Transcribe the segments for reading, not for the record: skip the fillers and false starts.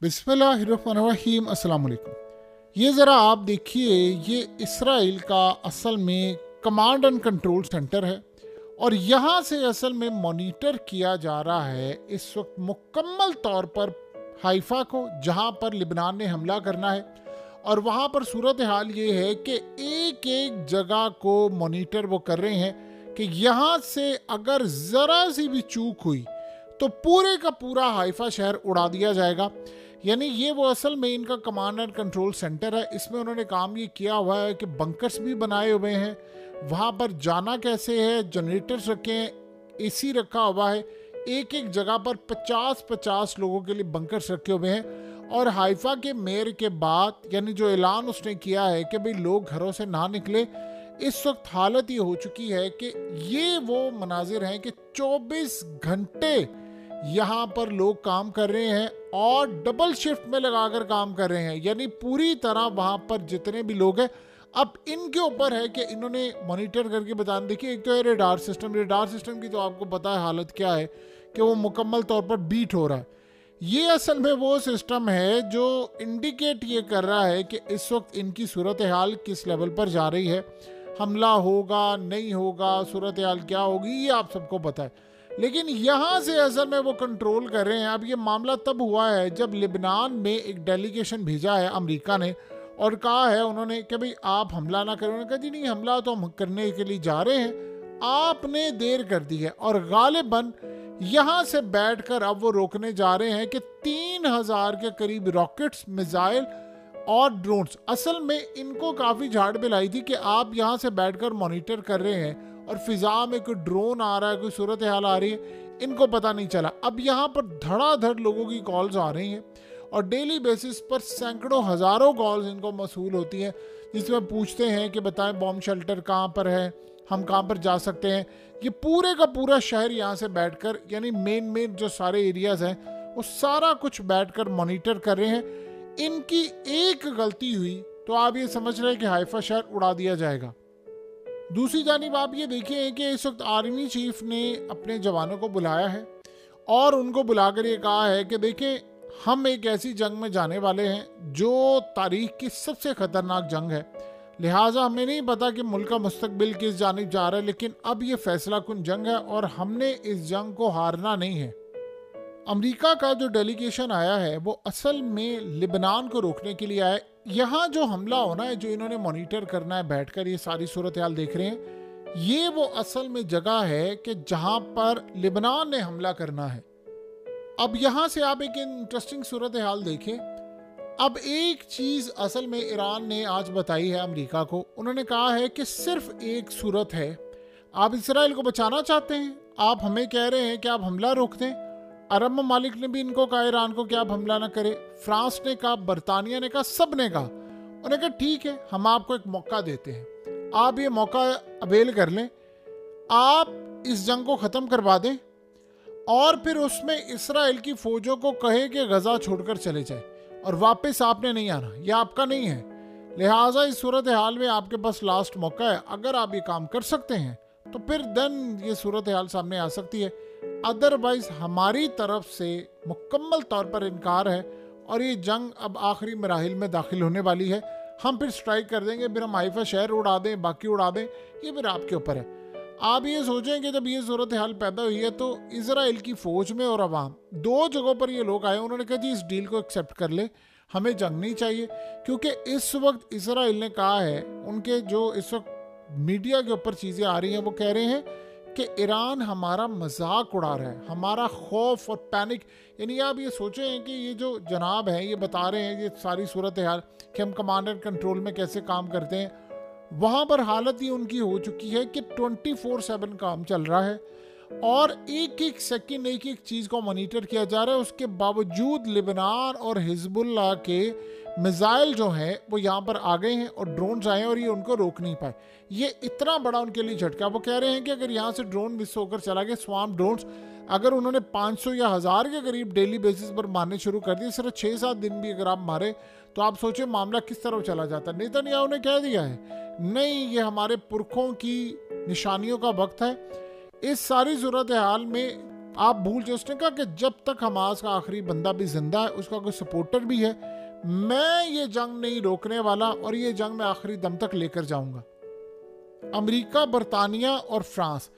बिस्मिल्लाहिर्रहमानिर्रहीम। अस्सलाम वालेकुम। ये ज़रा आप देखिए, ये इसराइल का असल में कमांड एंड कंट्रोल सेंटर है और यहाँ से असल में मॉनिटर किया जा रहा है इस वक्त मुकम्मल तौर पर हाइफा को, जहाँ पर लिबनान ने हमला करना है। और वहाँ पर सूरत हाल ये है कि एक एक जगह को मॉनिटर वो कर रहे हैं कि यहाँ से अगर ज़रा सी भी चूक हुई तो पूरे का पूरा हाइफा शहर उड़ा दिया जाएगा। यानी ये वो असल में इनका कमांड एंड कंट्रोल सेंटर है। इसमें उन्होंने काम ये किया हुआ है कि बंकर्स भी बनाए हुए हैं, वहाँ पर जाना कैसे है, जनरेटर्स रखे हैं, एसी रखा हुआ है, एक एक जगह पर 50-50 लोगों के लिए बंकर्स रखे हुए हैं। और हाइफा के मेयर के बाद यानी जो ऐलान उसने किया है कि भाई लोग घरों से ना निकले, इस वक्त हालत ये हो चुकी है कि ये वो मनाजिर हैं कि 24 घंटे यहाँ पर लोग काम कर रहे हैं और डबल शिफ्ट में लगाकर काम कर रहे हैं। यानी पूरी तरह वहाँ पर जितने भी लोग हैं, अब इनके ऊपर है कि इन्होंने मॉनिटर करके बताना। देखिए, एक तो है रेडार सिस्टम की तो आपको पता है हालत क्या है कि वो मुकम्मल तौर पर बीट हो रहा है। ये असल में वो सिस्टम है जो इंडिकेट ये कर रहा है कि इस वक्त इनकी सूरत हाल किस लेवल पर जा रही है, हमला होगा नहीं होगा, सूरत हाल क्या होगी, ये आप सबको पता है। लेकिन यहाँ से असल में वो कंट्रोल कर रहे हैं। अब ये मामला तब हुआ है जब लिबनान में एक डेलीगेशन भेजा है अमेरिका ने और कहा है उन्होंने कि भाई आप हमला ना करें। उन्होंने कहा जी नहीं, हमला तो हम करने के लिए जा रहे हैं, आपने देर कर दी है। और गालिबन यहाँ से बैठकर अब वो रोकने जा रहे हैं कि 3000 के करीब रॉकेट्स, मिसाइल और ड्रोन्स। असल में इनको काफ़ी झाड़ बिलाई थी कि आप यहाँ से बैठकर मॉनिटर कर रहे हैं और फिजा में कोई ड्रोन आ रहा है, कोई सूरत हाल आ रही है, इनको पता नहीं चला। अब यहाँ पर धड़ाधड़ लोगों की कॉल्स आ रही हैं और डेली बेसिस पर सैकड़ों हज़ारों कॉल्स इनको मसूल होती हैं, जिसमें पूछते हैं कि बताएं बॉम्ब शेल्टर कहाँ पर है, हम कहाँ पर जा सकते हैं। ये पूरे का पूरा शहर यहाँ से बैठकर यानी मेन जो सारे एरियाज़ हैं वो सारा कुछ बैठकर मॉनिटर कर रहे हैं। इनकी एक गलती हुई तो आप ये समझ रहे हैं कि हाइफा शहर उड़ा दिया जाएगा। दूसरी जानिब आप ये देखिए कि इस वक्त आर्मी चीफ ने अपने जवानों को बुलाया है और उनको बुलाकर ये कहा है कि देखिए, हम एक ऐसी जंग में जाने वाले हैं जो तारीख की सबसे ख़तरनाक जंग है। लिहाजा हमें नहीं पता कि मुल्क का मुस्तकबिल किस जानिब जा रहा है, लेकिन अब ये फैसला कुन जंग है और हमने इस जंग को हारना नहीं है। अमेरिका का जो डेलीगेशन आया है वो असल में लिबनान को रोकने के लिए आया है। यहाँ जो हमला होना है, जो इन्होंने मॉनिटर करना है बैठकर, ये सारी सूरत हाल देख रहे हैं, ये वो असल में जगह है कि जहाँ पर लिबनान ने हमला करना है। अब यहाँ से आप एक इंटरेस्टिंग सूरत हाल देखें। अब एक चीज़ असल में ईरान ने आज बताई है अमेरिका को। उन्होंने कहा है कि सिर्फ एक सूरत है, आप इसराइल को बचाना चाहते हैं, आप हमें कह रहे हैं कि आप हमला रोक दें। अरब ममालिक ने भी इनको कहा ईरान को कि आप हमला ना करें। फ्रांस ने कहा, बरतानिया ने कहा, सब ने कहा। उन्होंने कहा ठीक है, हम आपको एक मौका देते हैं, आप ये मौका अवेल कर लें, आप इस जंग को ख़त्म करवा दें और फिर उसमें इसराइल की फ़ौजों को कहे कि गज़ा छोड़कर चले जाए और वापस आपने नहीं आना, यह आपका नहीं है। लिहाजा इस सूरत हाल में आपके पास लास्ट मौका है। अगर आप ये काम कर सकते हैं तो फिर देन ये सूरत हाल सामने आ सकती है। अदरवाइज हमारी तरफ से मुकम्मल तौर पर इनकार है और ये जंग अब आखिरी मराहिल में दाखिल होने वाली है। हम फिर स्ट्राइक कर देंगे, फिर हम हाइफा शहर उड़ा दें, बाकी उड़ा दें, ये फिर आपके ऊपर है। आप ये सोचें कि जब ये सूरत हाल पैदा हुई है तो इसराइल की फ़ौज में और अवाम, दो जगहों पर ये लोग आए, उन्होंने कहा जी इस डील को एक्सेप्ट कर ले, हमें जंग नहीं चाहिए। क्योंकि इस वक्त इसराइल ने कहा है, उनके जो इस वक्त मीडिया के ऊपर चीज़ें आ रही हैं, वो कह रहे हैं कि ईरान हमारा मजाक उड़ा रहा है, हमारा खौफ और पैनिक। यानी आप ये सोचें कि ये जो जनाब हैं ये बता रहे हैं ये सारी सूरत हाल कि हम कमांड एंड कंट्रोल में कैसे काम करते हैं, वहाँ पर हालत ये उनकी हो चुकी है कि 24/7 काम चल रहा है और एक एक सेकंड एक एक चीज़ को मॉनिटर किया जा रहा है। उसके बावजूद लिबनान और हिजबुल्लाह के मिसाइल जो हैं वो यहाँ पर आ गए हैं और ड्रोन्स आए हैं और ये उनको रोक नहीं पाए। ये इतना बड़ा उनके लिए झटका। वो कह रहे हैं कि अगर यहाँ से ड्रोन मिस होकर चला गया, स्वाम ड्रोन्स, अगर उन्होंने 500 या 1000 के करीब डेली बेसिस पर मारने शुरू कर दिए, सिर्फ 6-7 दिन भी अगर आप मारे तो आप सोचें मामला किस तरफ चला जाता। नेतन्याहू ने कह दिया है नहीं, ये हमारे पुरखों की निशानियों का वक्त है। इस सारी सूरत हाल में आप भूल जाए, उसने कहा कि जब तक हमास का आखिरी बंदा भी जिंदा है, उसका कोई सपोर्टर भी है, मैं ये जंग नहीं रोकने वाला और ये जंग मैं आखिरी दम तक लेकर जाऊंगा। अमेरिका, बरतानिया और फ्रांस,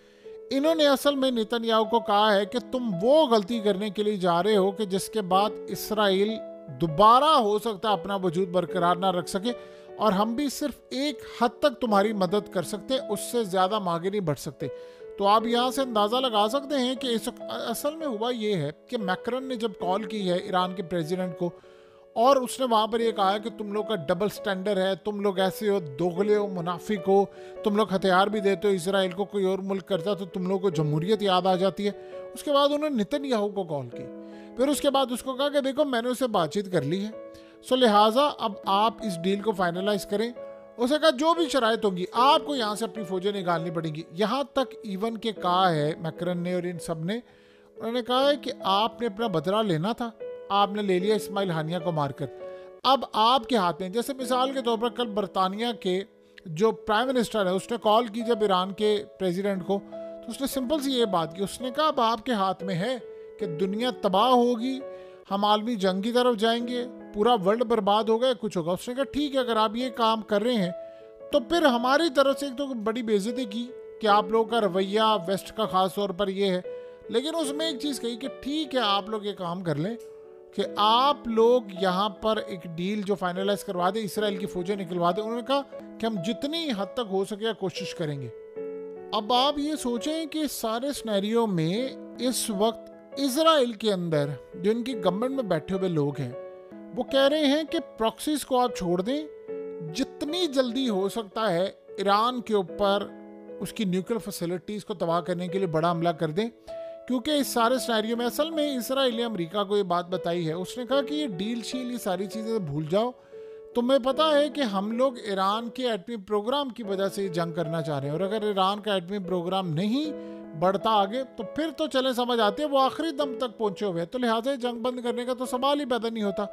इन्होंने असल में नेतन्याहू को कहा है कि तुम वो गलती करने के लिए जा रहे हो कि जिसके बाद इसराइल दोबारा हो सकता है अपना वजूद बरकरार ना रख सके, और हम भी सिर्फ एक हद तक तुम्हारी मदद कर सकते, उससे ज्यादा हम आगे नहीं बढ़ सकते। तो आप यहाँ से अंदाजा लगा सकते हैं कि इस असल में हुआ ये है कि मैक्रन ने जब कॉल की है ईरान के प्रेसिडेंट को, और उसने वहाँ पर ये कहा कि तुम लोग का डबल स्टैंडर्ड है, तुम लोग ऐसे हो, दोगले हो, मुनाफिक हो, तुम लोग हथियार भी देते हो इसराइल को, कोई और मुल्क करता तो तुम लोग को जमहूरियत याद आ जाती है। उसके बाद उन्होंने नेतन्याहू को कॉल की, फिर उसके बाद उसको कहा कि देखो मैंने उससे बातचीत कर ली है, सो लिहाजा अब आप इस डील को फाइनलाइज करें। उसने कहा जो भी शराइत होंगी आपको यहाँ से अपनी फौजें निकालनी पड़ेंगी। यहाँ तक इवन के कहा है मैक्रन ने और इन सब ने, उन्होंने कहा है कि आपने अपना बदला लेना था, आपने ले लिया इस्माइल हानिया को मारकर, अब आपके हाथ में। जैसे मिसाल के तौर पर कल बरतानिया के जो प्राइम मिनिस्टर है उसने कॉल की जब ईरान के प्रेसिडेंट को, तो उसने सिंपल सी ये बात की, उसने कहा अब आपके हाथ में है कि दुनिया तबाह होगी, हम आलमी जंग की तरफ जाएंगे, पूरा वर्ल्ड बर्बाद होगा या कुछ होगा। उसने कहा ठीक है, अगर आप ये काम कर रहे हैं तो फिर हमारी तरफ से एक तो बड़ी बेइज्जती की कि आप लोगों का रवैया वेस्ट का खास तौर पर ये है, लेकिन उसमें एक चीज़ कही कि ठीक है आप लोग ये काम कर लें कि आप लोग यहाँ पर एक डील जो फाइनलाइज करवा दे, इसराइल की फौजें निकलवा दे। उन्होंने कहा कि हम जितनी हद तक हो सके कोशिश करेंगे। अब आप ये सोचें कि सारे सिनेरियो में इस वक्त इसराइल के अंदर जो इनकी गवर्नमेंट में बैठे हुए लोग हैं वो कह रहे हैं कि प्रॉक्सीज को आप छोड़ दें, जितनी जल्दी हो सकता है ईरान के ऊपर उसकी न्यूक्लियर फैसिलिटीज़ को तबाह करने के लिए बड़ा हमला कर दें, क्योंकि इस सारे सिनेरियो में असल में इसराइल ने अमेरिका को ये बात बताई है। उसने कहा कि ये डील शील ये सारी चीज़ें भूल जाओ, तुम्हें पता है कि हम लोग ईरान के एटमी प्रोग्राम की वजह से जंग करना चाह रहे हैं, और अगर ईरान का एटमी प्रोग्राम नहीं बढ़ता आगे तो फिर तो चले समझ आते हैं वो आखिरी दम तक पहुंचे हुए हैं, तो लिहाजा जंग बंद करने का तो सवाल ही पैदा नहीं होता।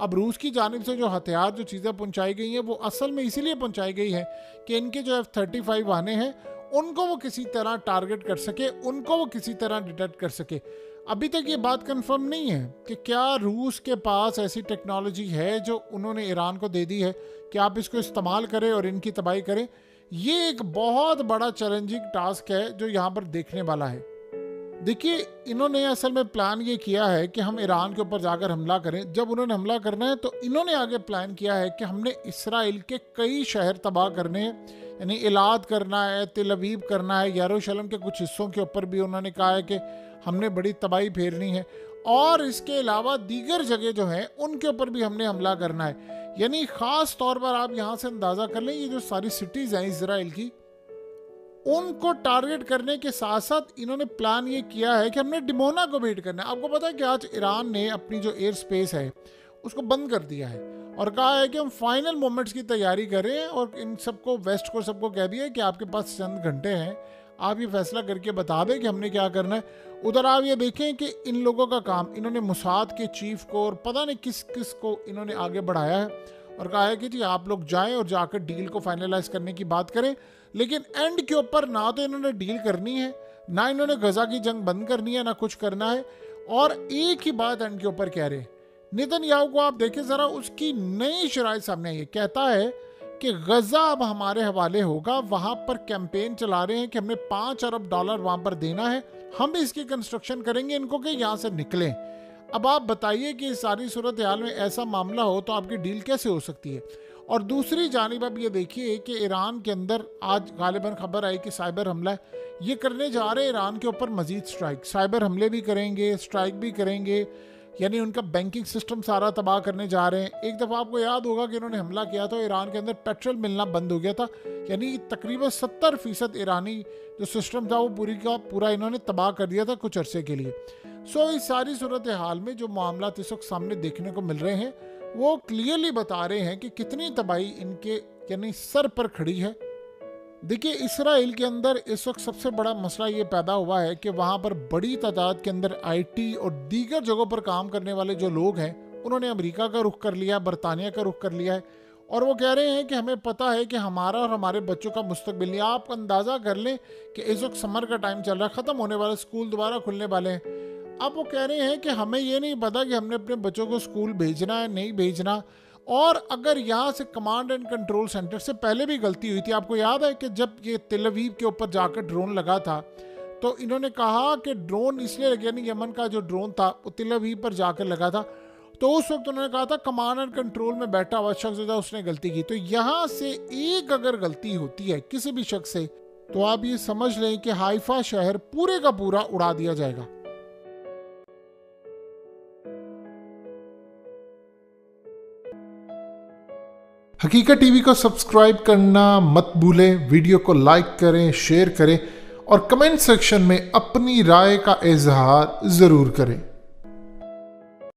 अब रूस की जानिब से जो हथियार जो चीज़ें पहुंचाई गई हैं वो असल में इसीलिए पहुंचाई गई है कि इनके जो F-35 आने हैं उनको वो किसी तरह टारगेट कर सके, उनको वो किसी तरह डिटेक्ट कर सके। अभी तक ये बात कंफर्म नहीं है कि क्या रूस के पास ऐसी टेक्नोलॉजी है जो उन्होंने ईरान को दे दी है कि आप इसको इस्तेमाल करें और इनकी तबाही करें। ये एक बहुत बड़ा चैलेंजिंग टास्क है जो यहाँ पर देखने वाला है। देखिए इन्होंने असल में प्लान ये किया है कि हम ईरान के ऊपर जाकर हमला करें। जब उन्होंने हमला करना है तो इन्होंने आगे प्लान किया है कि हमने इसराइल के कई शहर तबाह करने हैं, यानी इलाद करना है, तिल अवीव करना है, यरूशलेम के कुछ हिस्सों के ऊपर भी उन्होंने कहा है कि हमने बड़ी तबाही फेरनी है, और इसके अलावा दीगर जगह जो हैं उनके ऊपर भी हमने हमला करना है। यानी ख़ास तौर पर आप यहाँ से अंदाज़ा कर लें ये जो सारी सिटीज़ हैं इसराइल की, उनको टारगेट करने के साथ साथ इन्होंने प्लान ये किया है कि हमने डिमोना को बीट करना है। आपको पता है कि आज ईरान ने अपनी जो एयर स्पेस है उसको बंद कर दिया है और कहा है कि हम फाइनल मोमेंट्स की तैयारी करें, और इन सबको वेस्ट को सबको कह दिया है कि आपके पास चंद घंटे हैं, आप ये फैसला करके बता दें कि हमने क्या करना है। उधर आप ये देखें कि इन लोगों का काम, इन्होंने मुसाद के चीफ को और पता नहीं किस किस को इन्होंने आगे बढ़ाया है और कहा है कि जी आप लोग जाएं और जाकर डील को फाइनलाइज करने की बात करें। लेकिन एंड के ऊपर ना तो इन्होंने डील करनी है, ना इन्होंने गजा की जंग बंद करनी है, ना कुछ करना है। और एक ही बात एंड के ऊपर कह रहे हैं। नेतन्याहू को आप देखें ज़रा, उसकी नई शराइत सामने आई है। कहता है कि गजा अब हमारे हवाले होगा, वहाँ पर कैंपेन चला रहे हैं कि हमने $5 अरब वहाँ पर देना है, हम इसकी कंस्ट्रक्शन करेंगे इनको कि यहाँ से निकलें। अब आप बताइए कि इस सारी सूरत हाल में ऐसा मामला हो तो आपकी डील कैसे हो सकती है। और दूसरी जानिब अब ये देखिए कि ईरान के अंदर आज गालिबन खबर आई कि साइबर हमला है, ये करने जा रहे हैं ईरान के ऊपर मजीद स्ट्राइक, साइबर हमले भी करेंगे, स्ट्राइक भी करेंगे, यानी उनका बैंकिंग सिस्टम सारा तबाह करने जा रहे हैं। एक दफ़ा आपको याद होगा कि इन्होंने हमला किया था, ईरान के अंदर पेट्रोल मिलना बंद हो गया था, यानी तकरीबन 70% ईरानी जो सिस्टम था वो पूरी का पूरा इन्होंने तबाह कर दिया था कुछ अरसे के लिए। सो इस सारी सूरत हाल में जो मामला इस वक्त सामने देखने को मिल रहे हैं वो क्लियरली बता रहे हैं कि कितनी तबाही इनके यानी सर पर खड़ी है। देखिए इसराइल के अंदर इस वक्त सबसे बड़ा मसला ये पैदा हुआ है कि वहाँ पर बड़ी तादाद के अंदर IT और दीगर जगहों पर काम करने वाले जो लोग हैं उन्होंने अमेरिका का रुख कर लिया, बरतानिया का रुख कर लिया है, और वो कह रहे हैं कि हमें पता है कि हमारा और हमारे बच्चों का मुस्तकबिल नहीं। आप अंदाज़ा कर लें कि इस वक्त समर का टाइम चल रहा है, ख़त्म होने वाला, स्कूल दोबारा खुलने वाले हैं। अब वो कह रहे हैं कि हमें ये नहीं पता कि हमने अपने बच्चों को स्कूल भेजना है नहीं भेजना। और अगर यहाँ से कमांड एंड कंट्रोल सेंटर से पहले भी गलती हुई थी। आपको याद है कि जब ये तेल अवीव के ऊपर जाकर ड्रोन लगा था तो इन्होंने कहा कि ड्रोन इसलिए लगे, यानी यमन का जो ड्रोन था वो तेल अवीव पर जाकर लगा था, तो उस वक्त उन्होंने कहा था कमांड एंड कंट्रोल में बैठा हुआ शख्स जो था उसने गलती की। तो यहाँ से एक अगर गलती होती है किसी भी शख्स से, तो आप ये समझ लें कि हाइफा शहर पूरे का पूरा उड़ा दिया जाएगा। हकीकत टीवी को सब्सक्राइब करना मत भूलें, वीडियो को लाइक करें, शेयर करें और कमेंट सेक्शन में अपनी राय का इजहार ज़रूर करें।